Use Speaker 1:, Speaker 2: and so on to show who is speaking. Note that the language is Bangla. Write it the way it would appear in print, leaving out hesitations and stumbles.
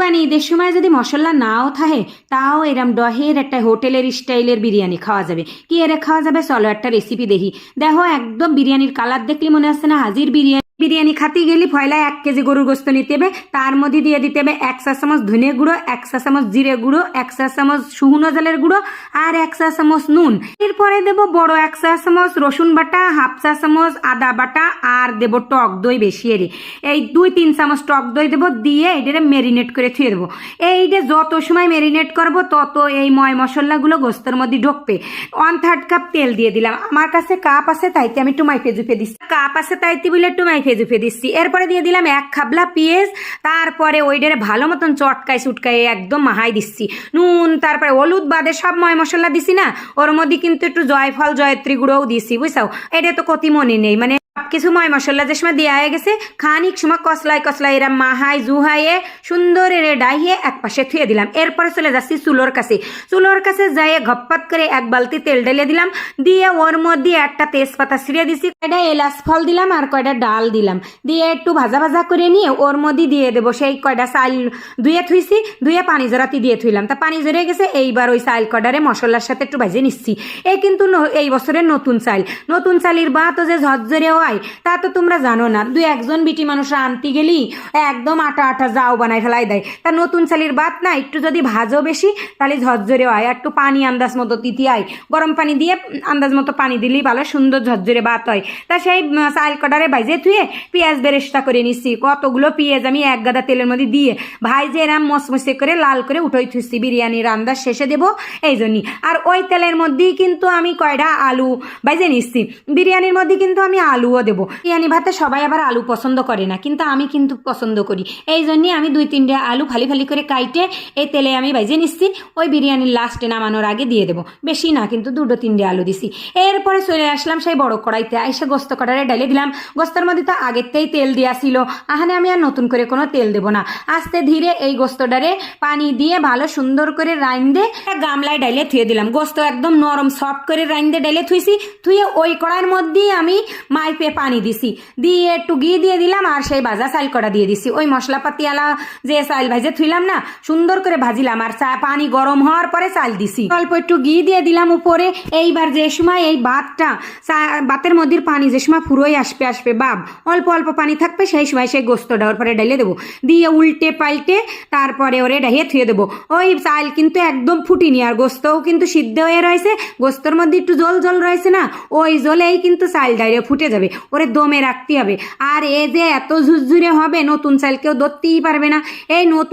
Speaker 1: কুরবানি ঈদের সময় যদি মশলা নাও থাকে তাও এরম ডহের একটা হোটেলের স্টাইলের বিরিয়ানি খাওয়া যাবে। কি এরে খাওয়া যাবে, চলো একটা রেসিপি দেখি। দেখো একদম বিরিয়ানির কালার দেখলে মনে হচ্ছে না হাজির বিরিয়ানি। বিরিয়ানি খাতে গেলে পয়লা 1 কেজি গরুর গোস্ত নিতে হবে, তার মধ্যে দিয়ে দিতে হবে 1 চা চামচ ধনে গুঁড়ো, 1 চা চামচ জিরে গুঁড়ো, 1 চা চামচ শুকনো চালের গুঁড়ো আর 1 চা চামচ নুন। এরপরে দেব বড় 1 চা চামচ রসুন বাটা, 1/2 চা চামচ আদা বাটা আর দেব টক দই বেশি এরে এই 2-3 চামচ টক দই দেব, দিয়ে এটারে ম্যারিনেট করে থুয়ে দেবো। এইটা যত সময় ম্যারিনেট করবো তত এই ময় মশলাগুলো গোস্তের মধ্যে ঢুকবে। 1/3 কাপ তেল দিয়ে দিলাম, আমার কাছে কাপ আছে তাইতে আমি একটু মাইপে জুপে দিচ্ছি, কাপ আছে তাইতে বলে একটু মাইপে জুপে দিচ্ছি। এরপরে দিয়ে দিলাম 1 খাবলা পেঁয়াজ, তারপরে ওইটারে ভালো মতন চটকাই চুটকাই একদম মাহাই দিচ্ছি। নুন তারপরে হলুদ বাদে সব ময় মশলা দিছি না, ওর মধ্যে কিন্তু একটু জয়ফল জয়ত্রী গুঁড়োও দিছি, বুঝছাও। এটা তো কতি মনে নেই, মানে কিছু ময় মশলা যে সময় দেওয়া হয়ে গেছে খানিক সময় কসলাই কসলাই এরা মাহাই জুহাইয়ে সুন্দর এরে ডাইয়ে এক পাশে থুয়ে দিলাম। এরপরে চলে যাচ্ছি চুলোর কাছে। চুলোর কাছে যাইয়ে ঘপ্পাত করে 1 বালতি তেল ঢেলে দিলাম, দিয়ে ওর মধ্যে একটা তেজপাতা ছিঁড়ে দিছি, কয়টা এলাচ ফল দিলাম আর কয়টা ডাল দিলাম, দিয়ে একটু ভাজা ভাজা করে নিয়ে ওর মধ্যে দিয়ে দেবো সেই কয়টা চাল ধুয়ে থুইছি, ধুয়ে পানি জড়াতি দিয়ে থুইলাম। তা পানি জড়ে গেছে, এইবার ওই চাল কয়টারে মশলার সাথে একটু ভাজে নিচ্ছি। এই কিন্তু এই বছরের নতুন চাল, নতুন চালের ভাত যে ঝরঝরে হয় তা তো তোমরা জানো না। 2-1 বিটি মানুষরা আনতে গেলি একদম আটা আটা যাও বানাই ফেলাই দেয়। তা নতুন চালের ভাত না একটু যদি ভাজো বেশি তাহলে ঝরঝরে হয়, একটু পানি আন্দাজ মতো দিতে হয়, গরম পানি দিয়ে আন্দাজ মতো পানি দিলেই ভালো সুন্দর ঝরঝরে ভাত হয়। তা সেই চাল কটারে ভাইজে থুয়ে পেঁয়াজ বেরেস্তা করে নিচ্ছি। কতগুলো পেঁয়াজ আমি 1 গাদা তেলের মধ্যে দিয়ে ভাইজে এরাম মচমচে করে লাল করে উঠাই থুইছি, বিরিয়ানির আন্দাজ শেষে দেবো এই জন্যই। আর ওই তেলের মধ্যেই কিন্তু আমি কয়টা আলু ভাইজে নিচ্ছি, বিরিয়ানির মধ্যে কিন্তু আমি আলুও দেবো। বিরিয়ানি ভাতে সবাই আবার আলু পছন্দ করে না, কিন্তু আমি কিন্তু পছন্দ করি, এই জন্যই আমি 2-3টে আলু ফালি ফালি করে কাইটে এই তেলে আমি ভাইজে নিচ্ছি। ওই বিরিয়ানির লাস্টে নামানোর আগে দিয়ে দেবো, বেশি না কিন্তু 2-3টে আলু দিছি। এরপরে চলে আসলাম সেই বড় কড়াইতে, এসে গোস্ত কড়াইয়ে ঢেলে দিলাম। গোস্তের মধ্যে তো আগেরতেই তেল দেওয়া ছিল, আহানে আমি আর নতুন করে কোনো তেল দেবো না। আস্তে ধীরে এই গোস্তটারে পানি দিয়ে ভালো সুন্দর করে রাইন্দে গামলায় ঢেলে থুয়ে দিলাম। গোস্ত একদম নরম সফট করে রাইন্দে ঢেলে থুইছি, থুয়ে ওই কড়াইয়ের মধ্যেই আমি মাইপে পানি দিছি, দিয়ে একটু ঘি দিয়ে দিলাম আর সেই ভাজা চাল কড়া দিয়ে দিছি। ওই মশলাপাতি আলা যে চাল ভাজে থুইলাম না সুন্দর করে ভাজিলাম, আর পানি গরম হওয়ার পরে চাল দিছি, অল্প একটু ঘি দিয়ে দিলাম উপরে। এইবার যে সময় এই ভাতের মধ্যে পানি যে সময় ফুরোই আসবে বাপ, অল্প অল্প পানি থাকবে, সেই সময় সেই গোস্তটা ওর পরে ঢেলে দেবো, দিয়ে উল্টে পাল্টে তারপরে ওরে ঢাইয়ে থুয়ে দেবো। ওই চাল কিন্তু একদম ফুটিনি, আর গোস্তও কিন্তু সিদ্ধ হয়ে রয়েছে, গোস্তর মধ্যে একটু জল জল রয়েছে না, ওই জলেই কিন্তু চাল ডাইরে ফুটে যাবে, ওরে দমে রাখতে হবে। আর এ যে এত ঝুরঝুরে হবে নতুন চাল কেউ ধরতেই পারবে না। এই নতুন